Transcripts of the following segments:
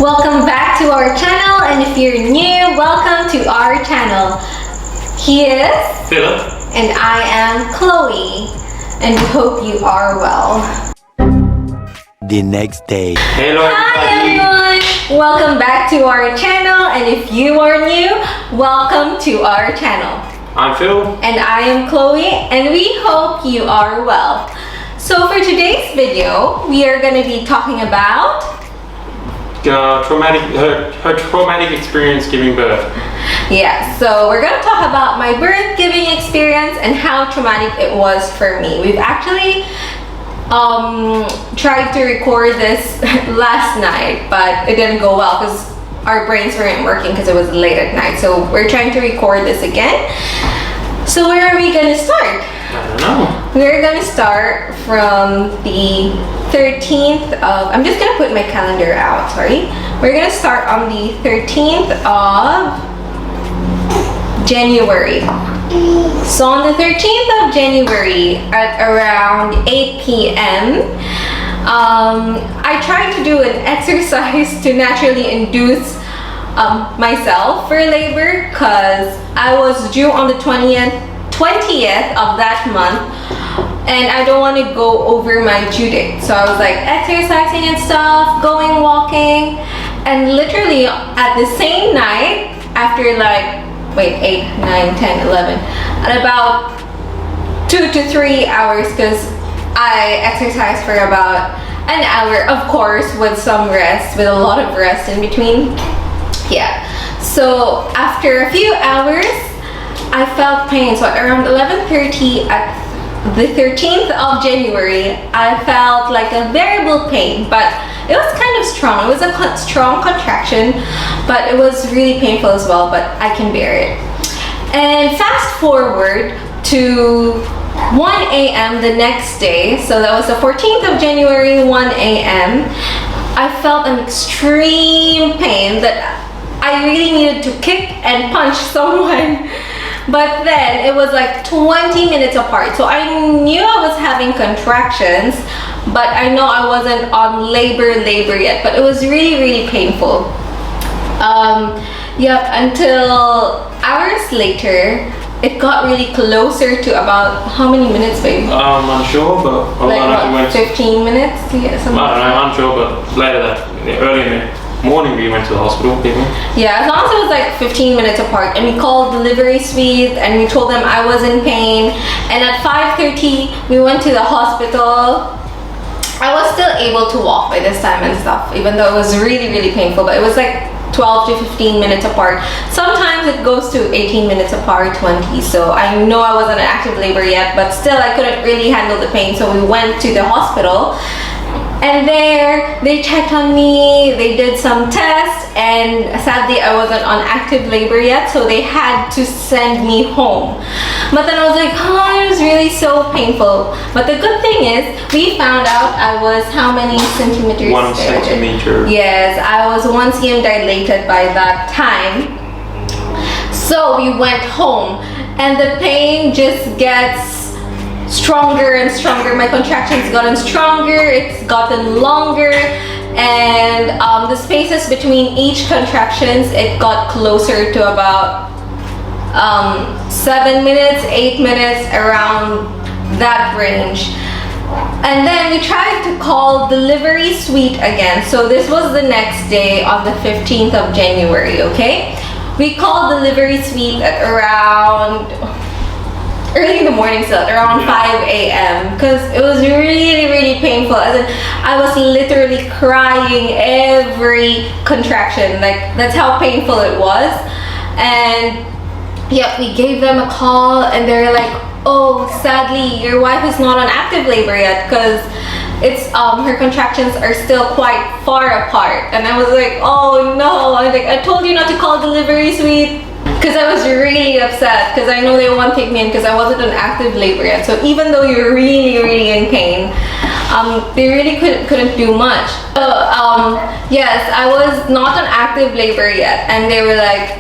Welcome back to our channel, and if you're new, welcome to our channel. He is Philip, and I am Chloe, and we hope you are well. The next day. hello Hi everybody. everyone! Welcome back to our channel, and if you are new, welcome to our channel. I'm Phil. And I am Chloe, and we hope you are well. So for today's video, we are going to be talking about Her traumatic experience giving birth. yeah, so we're gonna talk about my birth giving experience and how traumatic it was for me. We've actually tried to record this last night, but it didn't go well because our brains weren't working because it was late at night. So we're trying to record this again. So where are we gonna start? I don't know. We're gonna start from the 13th of, I'm just gonna put my calendar out, sorry. We're gonna start on the 13th of January. So on the 13th of January at around 8 p.m. I tried to do an exercise to naturally induce myself for labor because I was due on the 20th of that month, and I don't want to go over my due date. So I was like exercising and stuff, going walking, and literally at the same night, after like, 8, 9, 10, 11, at about 2 to 3 hours, because I exercised for about an hour, of course, with some rest, with a lot of rest in between. Yeah. So after a few hours, I felt pain. So at around 11:30 at the 13th of January, I felt like a variable pain, but it was kind of strong. It was a strong contraction, but it was really painful as well, but I can bear it. And fast forward to 1 a.m. the next day, so that was the 14th of January, 1 a.m. I felt an extreme pain that I really needed to kick and punch someone. But then it was like 20 minutes apart. So I knew I was having contractions, but I know I wasn't on labor yet, but it was really painful. Until hours later, it got really closer to about, how many minutes, babe? I'm unsure, but Like about 15 minutes? Yeah, something. I don't know, I'm unsure, but later early in the morning we went to the hospital, didn't we? Yeah, as long as it was like 15 minutes apart, and we called delivery suite and we told them I was in pain, and at 5:30 we went to the hospital. I was still able to walk by this time and stuff, even though it was really painful, but it was like 12 to 15 minutes apart. Sometimes it goes to 18 minutes apart, 20, so I know I wasn't in active labor yet, but still I couldn't really handle the pain, so we went to the hospital. And there, they checked on me, they did some tests, and sadly I wasn't on active labor yet, so they had to send me home. But then I was like, oh, it was really so painful. But the good thing is, we found out I was how many centimeters? 1 centimeter. Yes, I was 1 cm dilated by that time. So we went home, and the pain just gets stronger and stronger. My contractions gotten stronger, it's gotten longer, and the spaces between each contractions, it got closer to about 7 minutes, 8 minutes, around that range. And then we tried to call delivery suite again. So this was the next day on the 15th of January, okay? We called delivery suite at around early in the morning, still at around 5 a.m. because it was really painful. As in, I was literally crying every contraction. Like, that's how painful it was. And yeah, we gave them a call, and they're like, oh, sadly your wife is not on active labor yet because it's her contractions are still quite far apart. And I was like, oh no, I told you not to call delivery suite. Because I was really upset, because I know they won't take me in because I wasn't in active labor yet. So even though you're really in pain, they really couldn't do much. So yes, I was not on active labor yet, and they were like,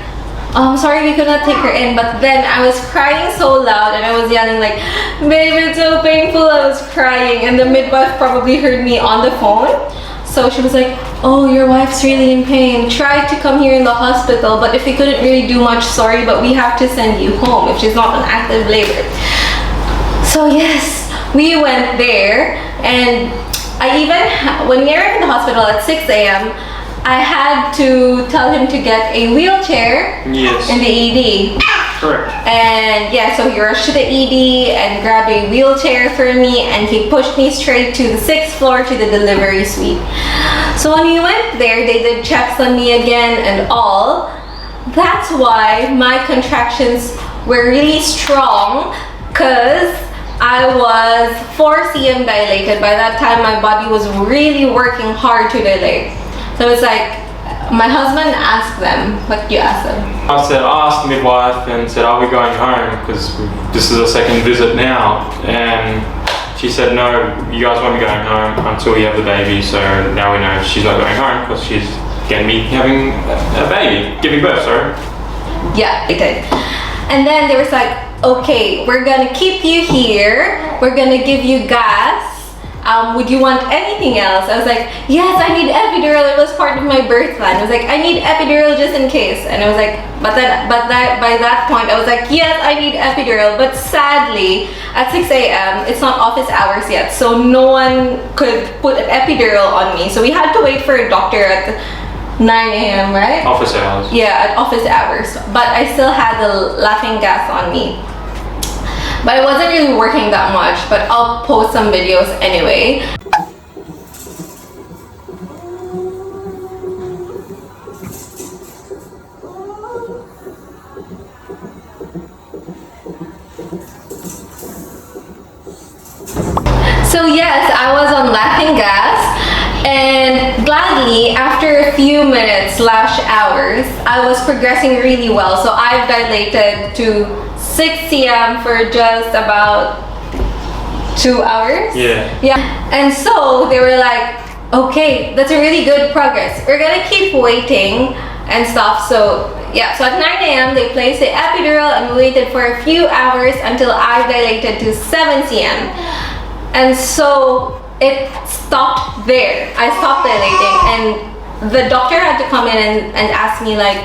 sorry, we could not take her in. But then I was crying so loud, and I was yelling like, babe, it's so painful. I was crying, and the midwife probably heard me on the phone. So she was like, oh, your wife's really in pain. Try to come here in the hospital, but if we couldn't really do much, sorry, but we have to send you home if she's not in active labor. So yes, we went there, and when we arrived in the hospital at 6 a.m., I had to tell him to get a wheelchair Yes. in the ED. Correct. And yeah, so he rushed to the ED and grabbed a wheelchair for me, and he pushed me straight to the 6th floor to the delivery suite. So when we went there, they did checks on me again and all. That's why my contractions were really strong, because I was 4 cm dilated. By that time, my body was really working hard to dilate. So it's like, my husband asked them, what did you ask them? I asked the midwife and said, are we going home? Because this is a second visit now. And she said, no, you guys won't be going home until we have the baby. So now we know she's not going home because she's going to be having a baby, giving birth, sorry. Yeah, they did. And then they was like, okay, we're gonna keep you here. We're gonna give you gas. Would you want anything else? I was like, yes, I need epidural. It was part of my birth plan. I was like, I need epidural just in case. And I was like, by that point, I was like, yes, I need epidural. But sadly, at 6 a.m., it's not office hours yet, so no one could put an epidural on me. So we had to wait for a doctor at 9 a.m., right? Office hours. Yeah, at office hours. But I still had the laughing gas on me. But it wasn't really working that much, but I'll post some videos anyway. So yes, I was on laughing gas, and gladly, after a few minutes / hours, I was progressing really well. So I've dilated to 6 cm for just about 2 hours. Yeah. And so they were like, okay, that's a really good progress. We're gonna keep waiting and stuff. So yeah, so at 9 a.m. they placed the epidural, and we waited for a few hours until I dilated to 7 cm. And so it stopped there. I stopped dilating, and the doctor had to come in and ask me like,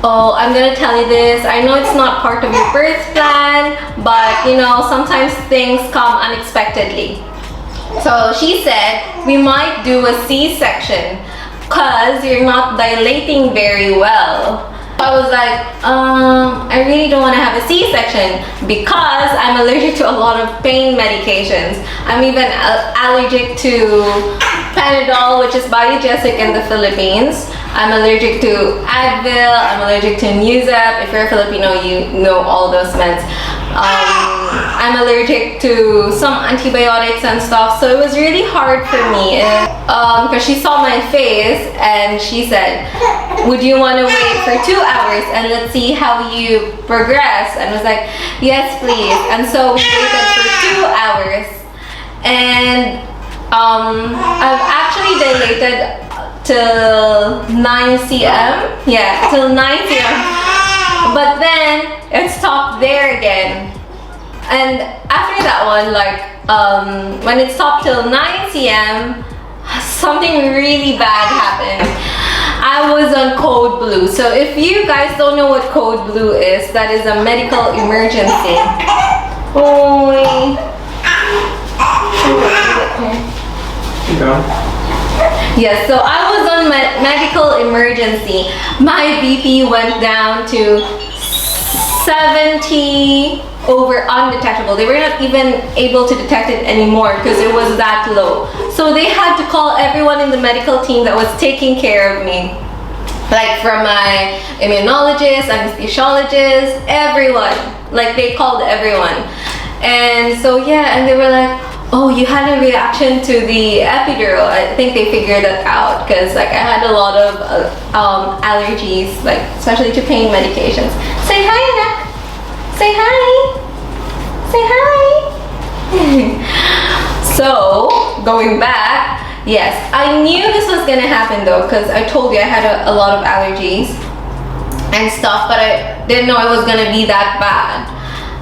oh, I'm gonna tell you this. I know it's not part of your birth plan, but you know, sometimes things come unexpectedly. So she said, we might do a C-section because you're not dilating very well. I was like, I really don't want to have a C-section because I'm allergic to a lot of pain medications. I'm even allergic to Panadol, which is biogesic in the Philippines. I'm allergic to Advil, I'm allergic to Nuzep. If you're a Filipino, you know all those meds. I'm allergic to some antibiotics and stuff, so it was really hard for me because she saw my face and she said, would you want to wait for 2 hours and let's see how you progress? And I was like, yes please. And so we waited for 2 hours, and I've actually dilated till 9 cm. Yeah, till 9 cm. But then it stopped there again. And after that one, like when it stopped till 9 cm, something really bad happened. I was on code blue. So if you guys don't know what code blue is, that is a medical emergency. Yes, so I was on medical emergency. My BP went down to 70 over undetectable. They were not even able to detect it anymore because it was that low. So they had to call everyone in the medical team that was taking care of me. Like from my immunologist, anesthesiologist, everyone. Like they called everyone. And so yeah, and they were like, oh, you had a reaction to the epidural. I think they figured that out because like I had a lot of allergies, like especially to pain medications. Say hi, Anak. Say hi. Say hi. So going back, yes, I knew this was gonna happen though because I told you I had a lot of allergies and stuff, but I didn't know it was gonna be that bad.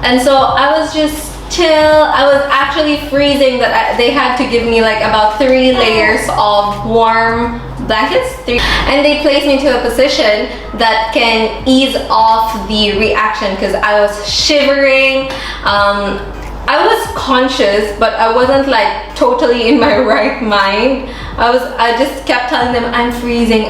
And so I was just till I was actually freezing that they had to give me like about 3 layers of warm blankets, and they placed me to a position that can ease off the reaction because I was shivering. I was conscious, but I wasn't like totally in my right mind. I just kept telling them I'm freezing,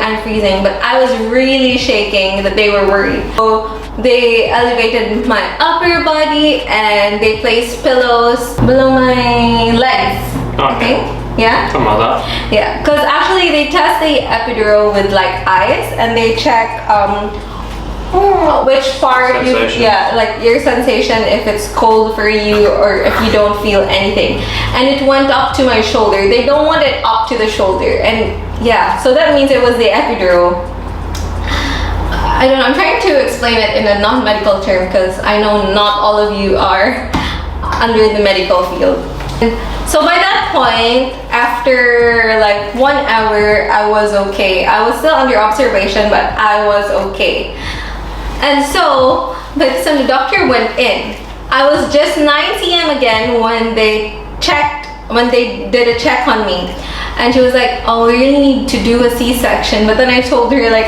but I was really shaking that they were worried. So they elevated my upper body and they placed pillows below my legs. Okay. Yeah? Something like that. Yeah, because actually they test the epidural with like ice and they check which part like your sensation, if it's cold for you or if you don't feel anything. And it went up to my shoulder. They don't want it up to the shoulder, and yeah, so that means it was the epidural. I don't know, I'm trying to explain it in a non-medical term because I know not all of you are under the medical field. So by that point, after like 1 hour, I was okay. I was still under observation, but I was okay. And so, by the time the doctor went in, I was just 9 cm again when they did a check on me. And she was like, oh, we really need to do a C-section. But then I told her like,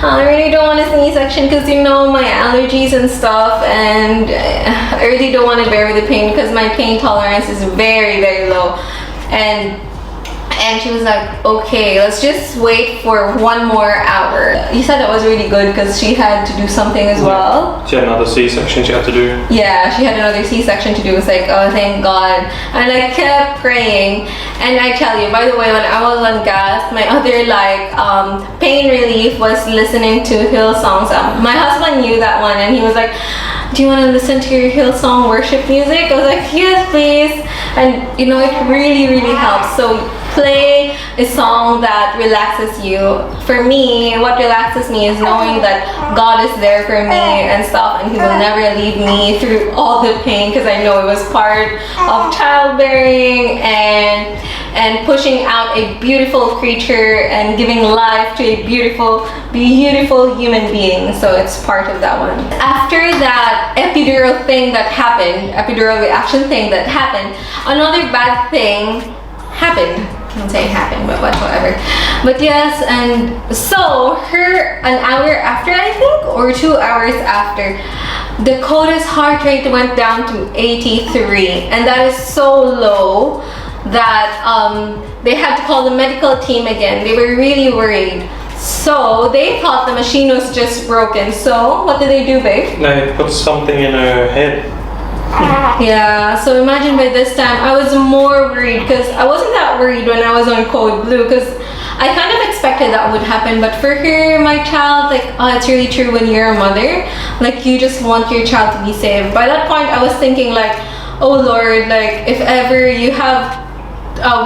I really don't want a C-section because you know my allergies and stuff, and I really don't want to bear the pain because my pain tolerance is very, very low. And she was like, okay, let's just wait for 1 more hour. You said that was really good because she had to do something as well. She had another C-section she had to do. Yeah, she had another C-section to do. It's like, oh, thank God. And I kept praying. And I tell you, by the way, when I was on gas, my other like pain relief was listening to Hillsong's. My husband knew that one and he was like, do you want to listen to your Hillsong worship music? I was like, yes, please. And you know, it really, really helps. So play a song that relaxes you. For me, what relaxes me is knowing that God is there for me and stuff, and He will never leave me through all the pain, because I know it was part of childbearing and pushing out a beautiful creature and giving life to a beautiful, beautiful human being. So it's part of that one. After that epidural thing that happened, epidural reaction thing that happened, another bad thing happened. I don't say happened, but whatsoever. But yes, and so an hour after, I think, or 2 hours after, Dakota's heart rate went down to 83, and that is so low that they had to call the medical team again. They were really worried. So they thought the machine was just broken. So what did they do, babe? They put something in her head. Yeah, so imagine by this time I was more worried, because I wasn't that worried when I was on Code Blue, because I kind of expected that would happen. But for her, my child, like, oh, it's really true when you're a mother, like, you just want your child to be saved. By that point I was thinking like, oh Lord, like, if ever you have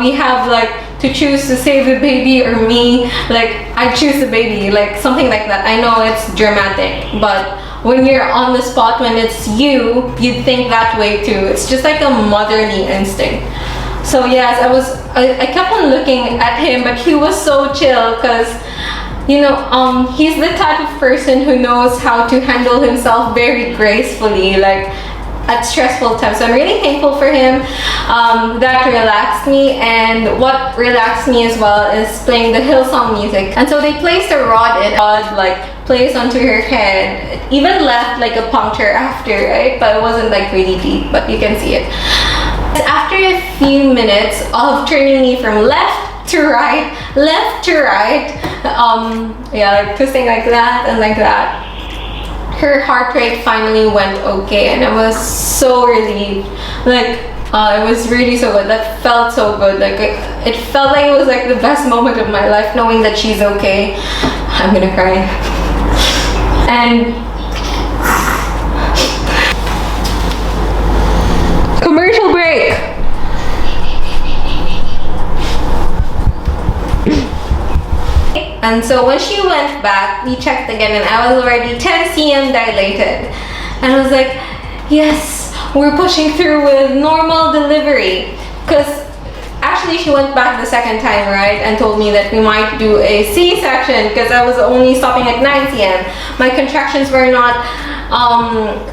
we have like to choose to save the baby or me, like, I choose the baby, like something like that. I know it's dramatic, but when you're on the spot, when it's you think that way too. It's just like a motherly instinct. So yes, I kept on looking at him, but he was so chill, because you know, he's the type of person who knows how to handle himself very gracefully, like at stressful times. So I'm really thankful for him. That relaxed me, and what relaxed me as well is playing the Hillsong music. And so they placed a rod like placed onto her head. It even left like a puncture after, right? But it wasn't like really deep, but you can see it. After a few minutes of turning me from left to right, yeah, like twisting like that and like that, her heart rate finally went okay, and I was so relieved. Like, it was really so good. That felt so good. Like, it felt like it was like the best moment of my life, knowing that she's okay. I'm gonna cry. And commercial break. And so when she went back, we checked again, and I was already 10 cm dilated. And I was like, yes, we're pushing through with normal delivery. Because actually she went back the second time, right, and told me that we might do a C-section, because I was only stopping at 9 cm. My contractions were not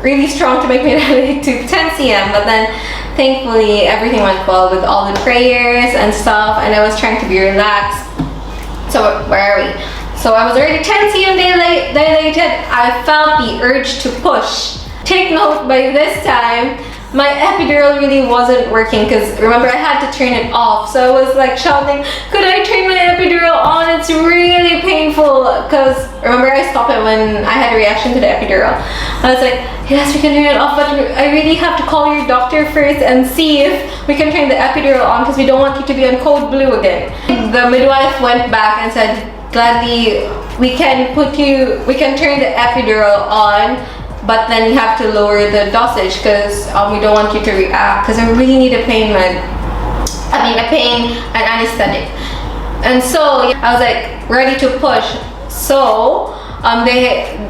really strong to make me late to 10 cm, but then thankfully everything went well with all the prayers and stuff, and I was trying to be relaxed. So where are we? So I was already 10 cm dilated. I felt the urge to push. Take note, by this time my epidural really wasn't working, because remember I had to turn it off. So I was like shouting, could I turn my epidural on? It's really painful. Because remember I stopped it when I had a reaction to the epidural. I was like, yes, we can turn it off, but I really have to call your doctor first and see if we can turn the epidural on, because we don't want you to be on code blue again. The midwife went back and said, gladly, we can turn the epidural on, but then you have to lower the dosage, because we don't want you to react, because I really need a pain and anesthetic. And so I was like ready to push. So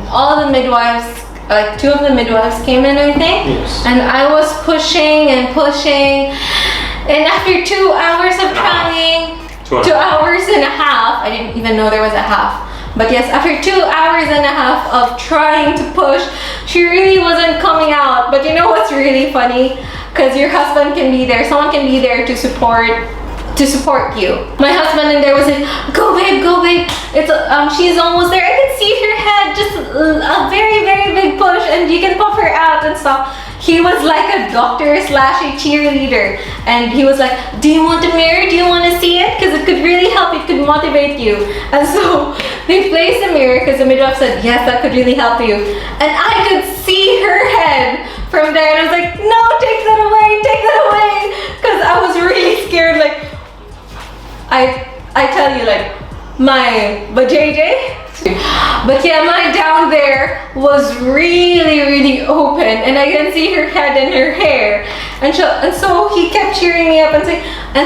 all the midwives, like 2 of the midwives came in, I think. Yes. And I was pushing and pushing, and after 2 hours of trying, 2 hours and a half, I didn't even know there was a half. But yes, after 2 hours and a half of trying to push, she really wasn't coming out. But you know what's really funny? Because your husband can be there, someone can be there to support you. My husband in there was like, go babe, it's she's almost there. I can see her head, just a very, very big push, and you can pop her out and stuff. He was like a doctor / a cheerleader, and he was like, do you want a mirror? Do you want to see it? Because it could really help, it could motivate you. And so they placed a mirror, because the midwife said, yes, that could really help you. And I could see her head from there, and I was like, no, take that away, because I was really scared. Like, I tell you, like, my vajayjay, but yeah, my down there was really, really open, and I can see her head and her hair, and so he kept cheering me up and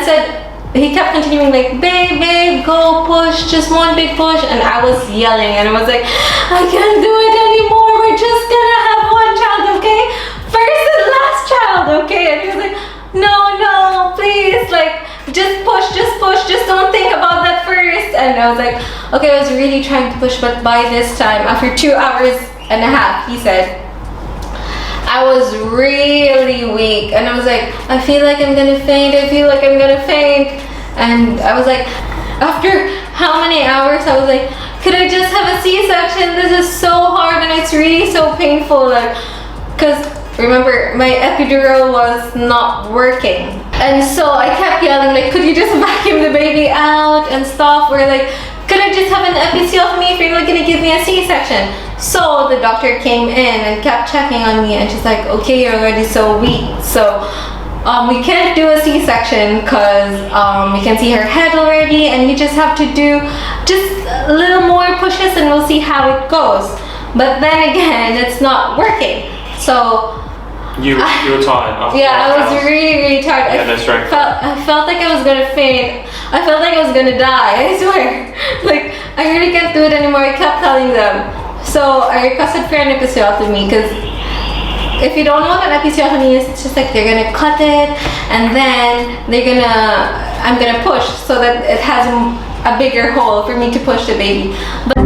said he kept continuing like, babe, go push, just one big push. And I was yelling, and I was like, I can't do it anymore, we're just gonna have one child, okay, first and last child, okay. And he was like, no, please, like, just push, just don't think about that first. And I was like, okay, I was really trying to push, but by this time, after 2 hours and a half, he said, I was really weak, and I was like, I feel like I'm gonna faint. And I was like, after how many hours, I was like, could I just have a C-section? This is so hard, and it's really so painful, like, because remember, my epidural was not working. And so I kept yelling, like, could you just vacuum the baby out and stuff? Or like, could I just have an episiotomy if you're not gonna give me a C-section? So the doctor came in and kept checking on me, and she's like, okay, you're already so weak, so we can't do a C-section, because we can see her head already, and you just have to do just a little more pushes, and we'll see how it goes. But then again, it's not working. So you were tired after yeah, I was really, really tired. I felt like I was gonna faint. I felt like I was gonna die, I swear. Like, I really can't do it anymore. I kept telling them. So I requested for an episiotomy, because if you don't know what an episiotomy is, it's just like they're gonna cut it, and then I'm gonna push so that it has a bigger hole for me to push the baby. But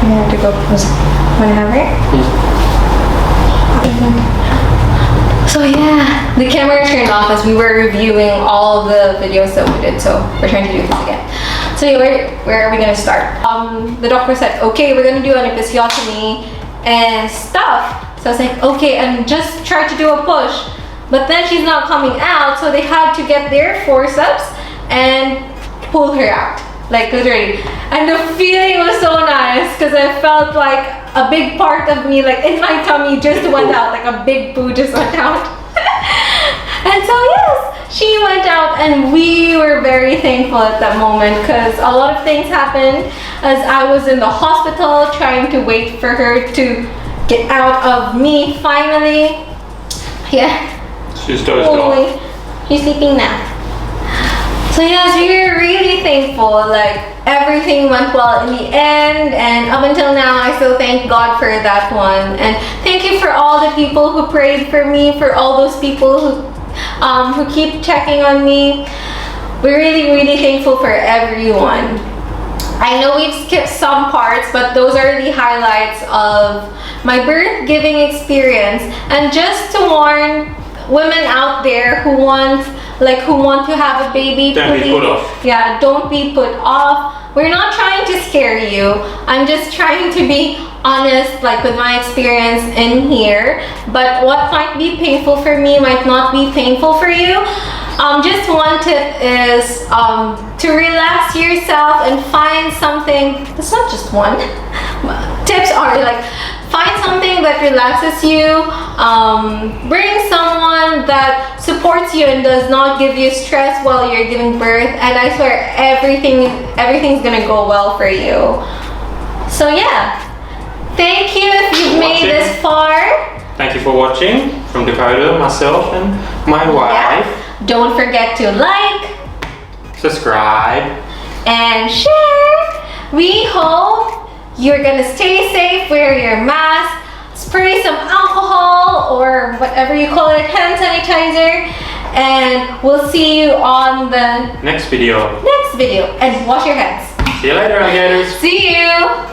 I have to go pause. Wanna have it? So yeah, the camera turned off as we were reviewing all the videos that we did, so we're trying to do this again. So anyway, where are we gonna start? The doctor said, okay, we're gonna do an episiotomy and stuff. So I was like, okay, and just try to do a push. But then she's not coming out, so they had to get their forceps and pull her out. Like, literally. And the feeling was so nice, because I felt like a big part of me, like in my tummy, just went out, like a big poo just went out. And so yes, she went out, and we were very thankful at that moment, because a lot of things happened as I was in the hospital trying to wait for her to get out of me finally. Yeah. She's dozed off. She's sleeping now. So yes, we were really thankful. Like, everything went well in the end, and up until now, I still thank God for that one. And thank you for all the people who prayed for me, for all those people who keep checking on me. We're really, really thankful for everyone. I know we've skipped some parts, but those are the highlights of my birth giving experience. And just to warn women out there who want to have a baby, Don't be put off. Yeah, don't be put off. We're not trying to scare you. I'm just trying to be honest, like with my experience in here. But what might be painful for me might not be painful for you. Just one tip is to relax yourself and find something. It's not just one. Tips are like, find something that relaxes you. Bring someone that supports you and does not give you stress while you're giving birth. And I swear everything's gonna go well for you. So yeah, thank you if you've made this far. Thank you for watching from Dakota, myself, and my wife. Yeah. Don't forget to like, subscribe, and share. We hope you're gonna stay safe, wear your mask, spray some alcohol or whatever you call it, hand sanitizer, and we'll see you on the next video. And wash your hands. See you later, alligators. See you.